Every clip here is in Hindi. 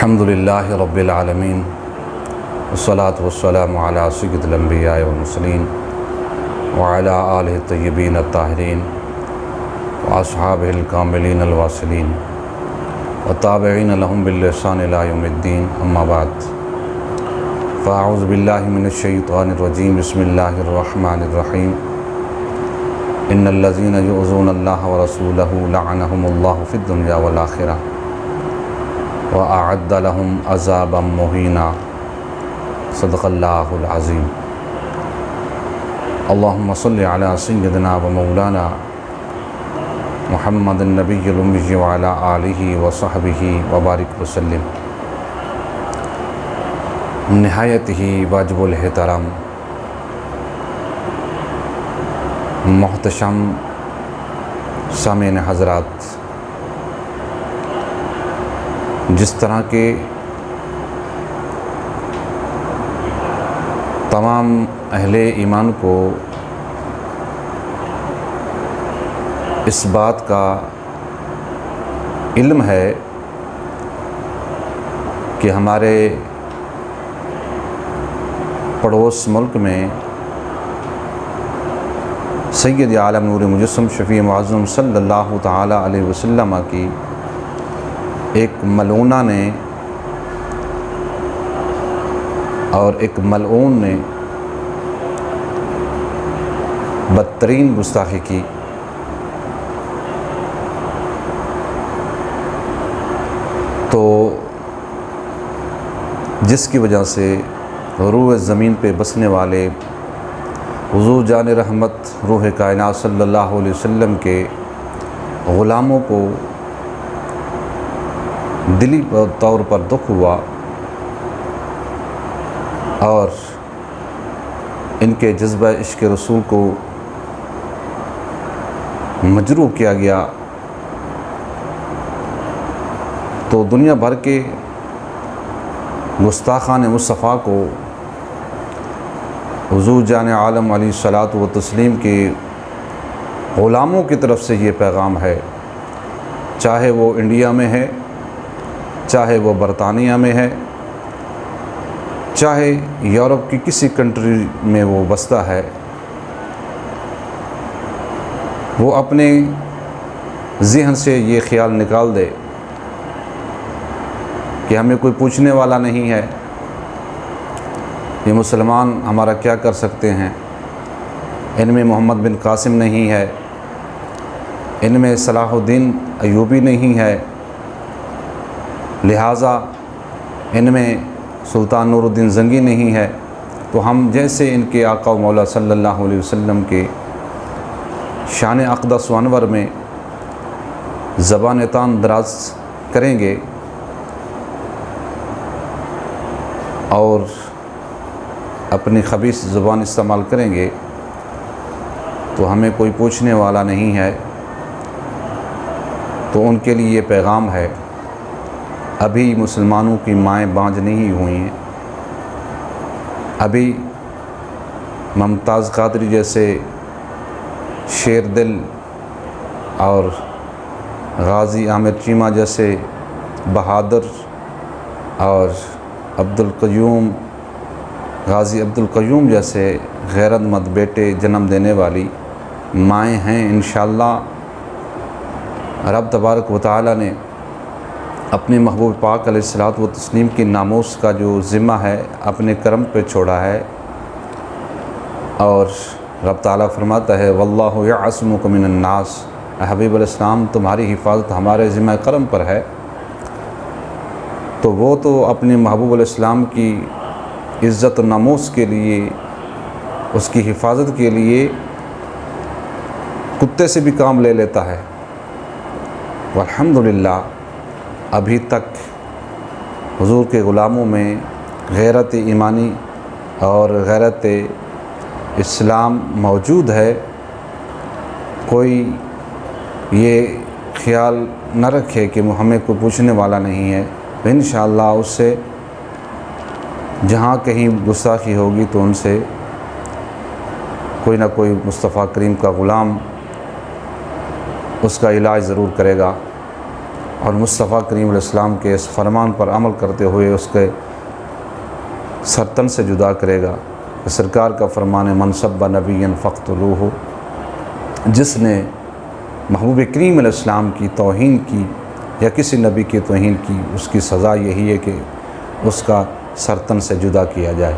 अल्हम्दुलिल्लाहि रब्बिल आलमीन वस्सलातु वस्सलामु अला सय्यिदिल अंबिया वल मुरसलीन व अला आलिहि तय्यबीन अत्ताहिरीन व अस्हाबिहिल कामिलीन अल वासिलीन व ताबिईन लहुम बिल इहसान इला यौमिद्दीन अम्मा बाद फ़अऊज़ु बिल्लाहि मिनश शैतानिर रजीम बिस्मिल्लाहिर रहमानिर रहीम इन्नल्लज़ीना युज़ूनल्लाह व रसूलहु लअनहुमुल्लाहु फ़िद दुनिया वल आखिरह व अअद्द लहुम अज़ाबम मुहीना सदक़ल्लाहुल अज़ीम। अल्लाहुम्मा सल्लि अला सय्यिदिना व मौलाना मुहम्मदिन नबिय्यिल उम्मी व अला आलिहि व सहबिहि व बारिक वसल्लिम। निहायत ही वाजिबुल एहतराम मोहतशम सामीन हज़रात, जिस तरह के तमाम अहले ईमान को इस बात का इल्म है कि हमारे पड़ोस मुल्क में सैयद आलम नूर मुजस्सम शफ़ी मुअज़्ज़म सल्लल्लाहु तआला अलैहि वसल्लम की एक मलऊना ने और एक मलऊन ने बदतरीन गुस्ताखी की। तो जिसकी वजह से रूह ज़मीन पे बसने वाले हुज़ूर जान रहमत रूह कायनात सल्लल्लाहु अलैहि वसल्लम के ग़ुलामों को दिली तौर पर दुख हुआ और इनके जज्बा इश्क़ रसूल को मजरूह किया गया। तो दुनिया भर के गुस्ताखान मुस्तफ़ा को हुज़ूर जान आलम अलैहिस्सलातु व तस्लीम के ग़ुलामों की तरफ से ये पैगाम है, चाहे वो इंडिया में है, चाहे वो बरतानिया में है, चाहे यूरोप की किसी कंट्री में वो बसता है, वो अपने ज़हन से ये ख़्याल निकाल दे कि हमें कोई पूछने वाला नहीं है, ये मुसलमान हमारा क्या कर सकते हैं, इनमें मोहम्मद बिन कासिम नहीं है, इनमें सलाहुद्दीन अयूबी नहीं है, लिहाजा इनमें सुल्तान नूरुद्दीन ज़ंगी नहीं है, तो हम जैसे इनके आका व मौला सल्लल्लाहु अलैहि वसल्लम के शान अक़दस व अनवर में ज़बान तान दराज करेंगे और अपनी ख़बीस ज़ुबान इस्तेमाल करेंगे तो हमें कोई पूछने वाला नहीं है। तो उनके लिए ये पैगाम है, अभी मुसलमानों की माएँ बांझ नहीं हुई हैं, अभी मुमताज़ क़ादरी जैसे शेर दिल और गाज़ी आमिर चीमा जैसे बहादुर और गाज़ी अब्दुल क़य्यूम जैसे गैरतमंद बेटे जन्म देने वाली माएँ हैं। इंशाअल्लाह रब तबारक व तआला ने अपने महबूब पाक अलैहिस्सलातु व तस्लीम की नामोस का जो ज़िम्मा है अपने करम पे छोड़ा है और रब ताला फरमाता है वल्लाहु यअस्मुका मिनन नास, हबीब अलैहिस्सलाम तुम्हारी हिफाजत हमारे ज़िम्मा करम पर है। तो वो तो अपने महबूब अलैहिस्सलाम की इज़्ज़त नामोस के लिए, उसकी हिफाजत के लिए कुत्ते से भी काम ले लेता है। अल्हम्दुलिल्लाह अभी तक हुज़ूर के ग़ुलामों में गैरत ईमानी और गैरत इस्लाम मौजूद है। कोई ये ख़्याल न रखे कि हमें कोई पूछने वाला नहीं है। इंशाअल्लाह उससे जहाँ कहीं गुस्ताखी होगी तो उनसे कोई ना कोई मुस्तफ़ा करीम का ग़ुलाम उसका इलाज ज़रूर करेगा। और मुस्तफ़ा करीम अलैहिस्सलाम के इस फरमान पर अमल करते हुए उसके सरतन से जुदा करेगा। कि सरकार का फरमान मनसब नबीन फ़क़्तुलूहु, जिसने महबूब करीम अलैहिस्सलाम की तौहीन की या किसी नबी की तौहीन की, उसकी सज़ा यही है कि उसका सरतन से जुदा किया जाए।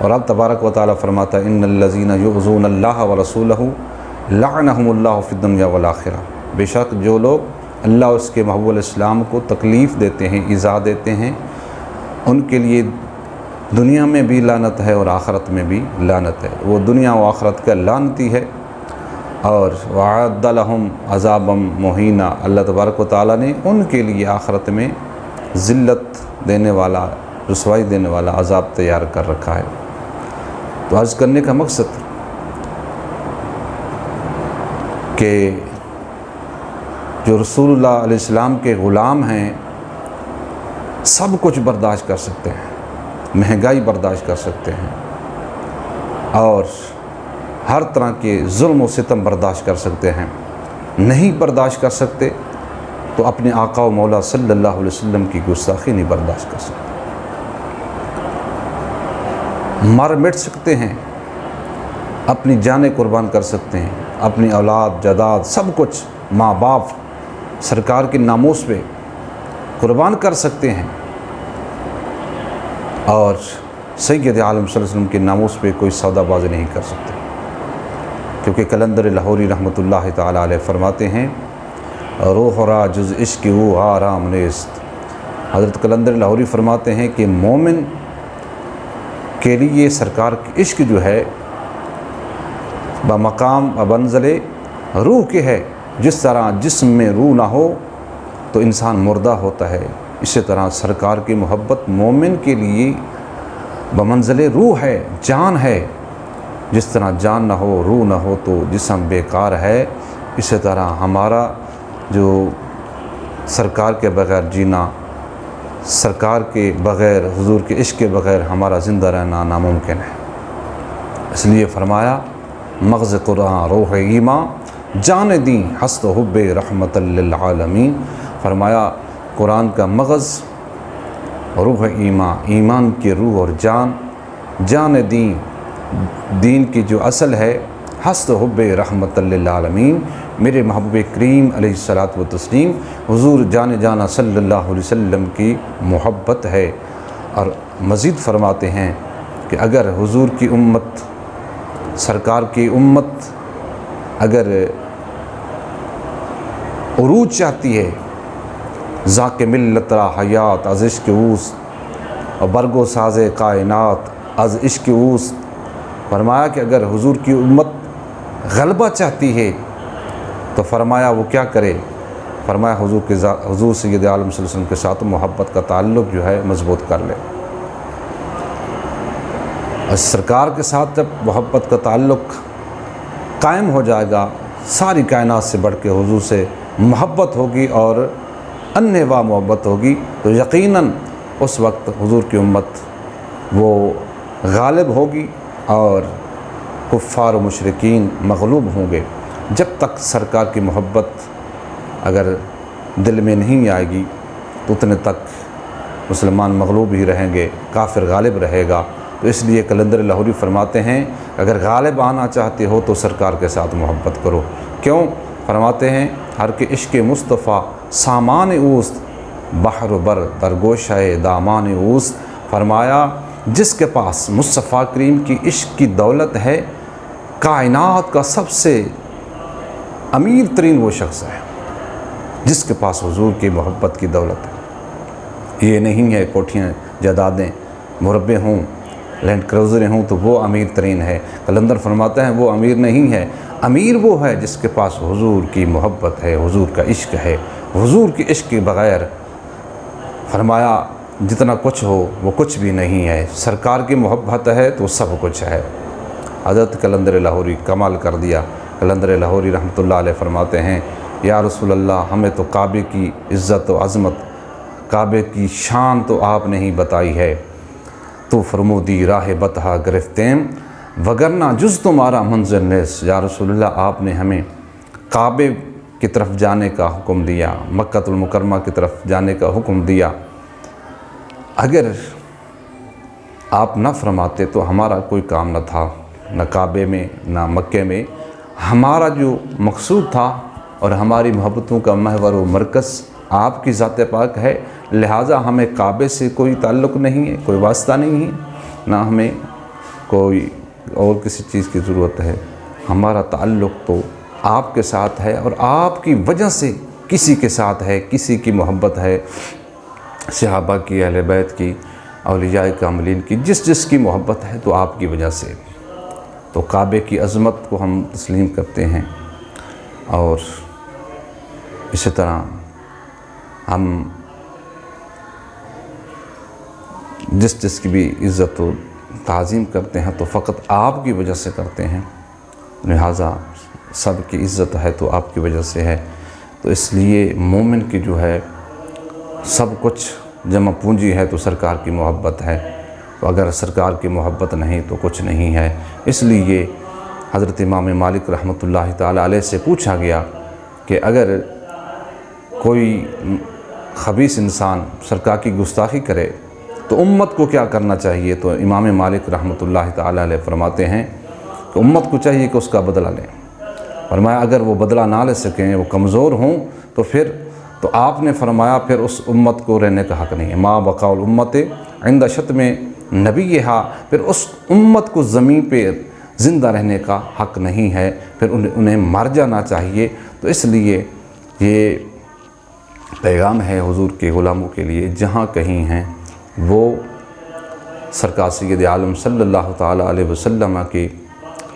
और अब तबारक व तआला फरमाता है इन्नल्लज़ीना युज़ूनल्लाह व रसूलहु लअनहुमुल्लाहु फ़िद्दुनिया वल आखिरा, बेशक जो लोग अल्लाह उसके महबूब अलैहिस्सलाम को तकलीफ़ देते हैं, ईज़ा देते हैं, उनके लिए दुनिया में भी लानत है और आखरत में भी लानत है। वो दुनिया व आखरत का लानती है। और वअद्द लहुम अज़ाबम मुहीना, अल्लाह तबारक व तआला ने उनके लिए आखरत में ज़िल्लत देने वाला, रुसवाई देने वाला अज़ाब तैयार कर रखा है। तो अर्ज़ करने का मकसद कि जो रसूलुल्लाह अलैहिस्सलाम के ग़ुलाम हैं सब कुछ बर्दाश्त कर सकते हैं, महंगाई बर्दाश्त कर सकते हैं और हर तरह के जुल्म व सितम बर्दाश्त कर सकते हैं। नहीं बर्दाश्त कर सकते तो अपने आका व मौला सल्लल्लाहु अलैहि वसल्लम की गुस्ताखी नहीं बर्दाश्त कर सकते। मर मिट सकते हैं, अपनी जानें कुर्बान कर सकते हैं, अपनी औलाद जायदाद सब कुछ, माँ बाप, सरकार के नामूस पे कुर्बान कर सकते हैं और सैयद आलम सल्लल्लाहु अलैहि वसल्लम के नामूस पे कोई सौदाबाजी नहीं कर सकते। क्योंकि कलंदर लाहौरी रहमतुल्लाह ताला अलैह फरमाते हैं रोहरा जुज़ इश्क़ वो आराम नेस्त। हज़रत कलंदर लाहौरी फरमाते हैं कि मोमिन के लिए सरकार की इश्क जो है बमकाम बंज़ले रूह के है। जिस तरह जिस्म में रूह ना हो तो इंसान मुर्दा होता है, इसी तरह सरकार की मोहब्बत मोमिन के लिए बमंज़ले रूह है, जान है। जिस तरह जान ना हो, रूह ना हो तो जिस्म बेकार है, इसी तरह हमारा जो सरकार के बग़ैर जीना, सरकार के बग़ैर, हुजूर के इश्क़ के बग़ैर हमारा ज़िंदा रहना नामुमकिन है। इसलिए फ़रमाया मग़ज़ कुरान रूह ईमान जान दी हस्त हुब्बे रहमतल लिल आलमीन। फ़रमाया कुरान का मग़ज़ रूह ईमान, ईमान की रूह और जान दीन की जो असल है हस्त हुब्बे रहमतल लिल आलमीन, मेरे महबूब करीम अलैहिस्सलातु व तस्लीम हुजूर जाने जाना सल्लल्लाहु अलैहि वसल्लम की मोहब्बत है। और मज़ीद फ़रमाते हैं कि अगर हुजूर की उम्मत, सरकार की उम्मत अगर उरूज चाहती है, ज़ाके मिल्लत रा हयात अज़ इश्क़ ऊस और बरगो साज़े कायनात अज़ इश्क़ ऊस। फरमाया कि अगर हुजूर की उम्मत गलबा चाहती है तो फरमाया वो क्या करे। फरमाया हुजूर सैयद आलम सल्लल्लाहु अलैहि वसल्लम के साथ मोहब्बत का ताल्लुक़ जो है मज़बूत कर ले। और सरकार के साथ जब मोहब्बत का ताल्लुक़ कायम हो जाएगा, सारी कायनात से बढ़ के हुजूर से मोहब्बत होगी और अन्नेवा मोहब्बत होगी, तो यकीनन उस वक्त हुजूर की उम्मत वो गालिब होगी और कुफ़ार व मुशरिकीन मग़लूब होंगे। जब तक सरकार की मोहब्बत अगर दिल में नहीं आएगी तो उतने तक मुसलमान मग़लूब ही रहेंगे, काफिर गालिब रहेगा। तो इसलिए कलंदर लाहौरी फरमाते हैं अगर गालिब आना चाहते हो तो सरकार के साथ मोहब्बत करो। क्यों? फरमाते हैं हर के इश्क़ मुस्तफ़ा सामान ऊस्त बहर बर दरगोशाए दामान ऊस्त। फरमाया जिसके पास मुस्तफ़ा करीम की इश्क़ की दौलत है, कायनात का सबसे अमीर तरीन वो शख्स है जिसके पास हुजूर की मोहब्बत की दौलत है। ये नहीं है कोठियाँ जायदादें मुरब्बे हों, लैंड क्रूज़रें हों तो वो अमीर तरीन है। कलंदर फरमाते हैं वो अमीर नहीं है, अमीर वो है जिसके पास हुजूर की मोहब्बत है, हुजूर का इश्क़ है। हुजूर के इश्क़ के बग़ैर फरमाया जितना कुछ हो वो कुछ भी नहीं है। सरकार की मोहब्बत है तो सब कुछ है। हज़रत कलंदर लाहौरी कमाल कर दिया। कलंदर लाहौरी रहमतुल्लाह अलैह फरमाते हैं या रसूल अल्लाह, हमें तो काबे की इज़्ज़त व अज़मत, काबे की शान तो आपने ही बताई है। तो फरमूदी राह बतहा गिरफ्तेम वगरना जुज़ तुम्हारा मंज़िल नेस। या रसूल अल्लाह, आपने हमें काबे की तरफ जाने का हुक्म दिया, मक्कातुल मुकर्रमा की तरफ जाने का हुक्म दिया। अगर आप न फरमाते तो हमारा कोई काम न था, न काबे में न मक्के में। हमारा जो मकसूद था और हमारी मोहब्बतों का महवर व मरकज़ आपकी ज़ात पाक है, लिहाजा हमें काबे से कोई ताल्लुक़ नहीं है, कोई वास्ता नहीं है, ना हमें कोई और किसी चीज़ की ज़रूरत है। हमारा ताल्लुक़ तो आपके साथ है और आपकी वजह से किसी के साथ है, किसी की मोहब्बत है, सहाबा की, अहले बैत की, औलिया कामिलीन की, जिस जिसकी मोहब्बत है तो आपकी वजह से। तो काबे की अज़मत को हम तस्लीम करते हैं और इसी तरह हम जिस जिसकी भी इज़्ज़त व ताज़ीम करते हैं तो फ़कत आपकी वजह से करते हैं। लिहाजा सब की इज़्ज़त है तो आपकी वजह से है। तो इसलिए मोमिन की जो है सब कुछ जमा पूंजी है तो सरकार की मोहब्बत है। तो अगर सरकार की मोहब्बत नहीं तो कुछ नहीं है। इसलिए हज़रत इमाम मालिक रहमतुल्लाहि ताला अलैह से पूछा गया कि अगर कोई खबीस इंसान सरकार की गुस्ताखी करे तो उम्मत को क्या करना चाहिए। तो इमाम मालिक रहमतुल्लाहि ताला अलैह फरमाते हैं कि उम्मत को चाहिए कि उसका बदला लें। फरमाया अगर वो बदला ना ले सकें, वो कमज़ोर हों, तो फिर तो आपने फरमाया फिर उस उम्मत को रहने का हक़ नहीं है। माँ बकाउल उम्मत इंदा शत्म नबीहा, फिर उस उम्मत को ज़मीन पे ज़िंदा रहने का हक़ नहीं है, फिर उन्हें मर जाना चाहिए। तो इसलिए ये पैगाम है हुज़ूर के ग़ुलामों के लिए, जहाँ कहीं हैं वो सरकार सय्यद आलम सल्लल्लाहु ताला अलैहि वसल्लम के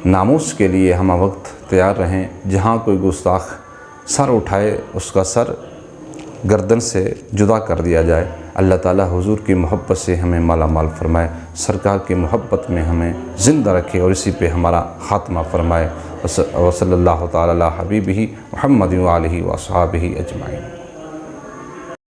नामूस के लिए हम वक्त तैयार रहें। जहाँ कोई गुस्ताख सर उठाए उसका सर गर्दन से जुदा कर दिया जाए। अल्लाह ताला हुज़ूर की मोहब्बत से हमें माला माल फरमाए, सरकार की मोहब्बत में हमें ज़िंदा रखे और इसी पे हमारा ख़ात्मा फरमाए। व सल्लल्लाहु ताला अला हबीबिही मुहम्मद व आलिही व अस्हाबिही अजमाइन।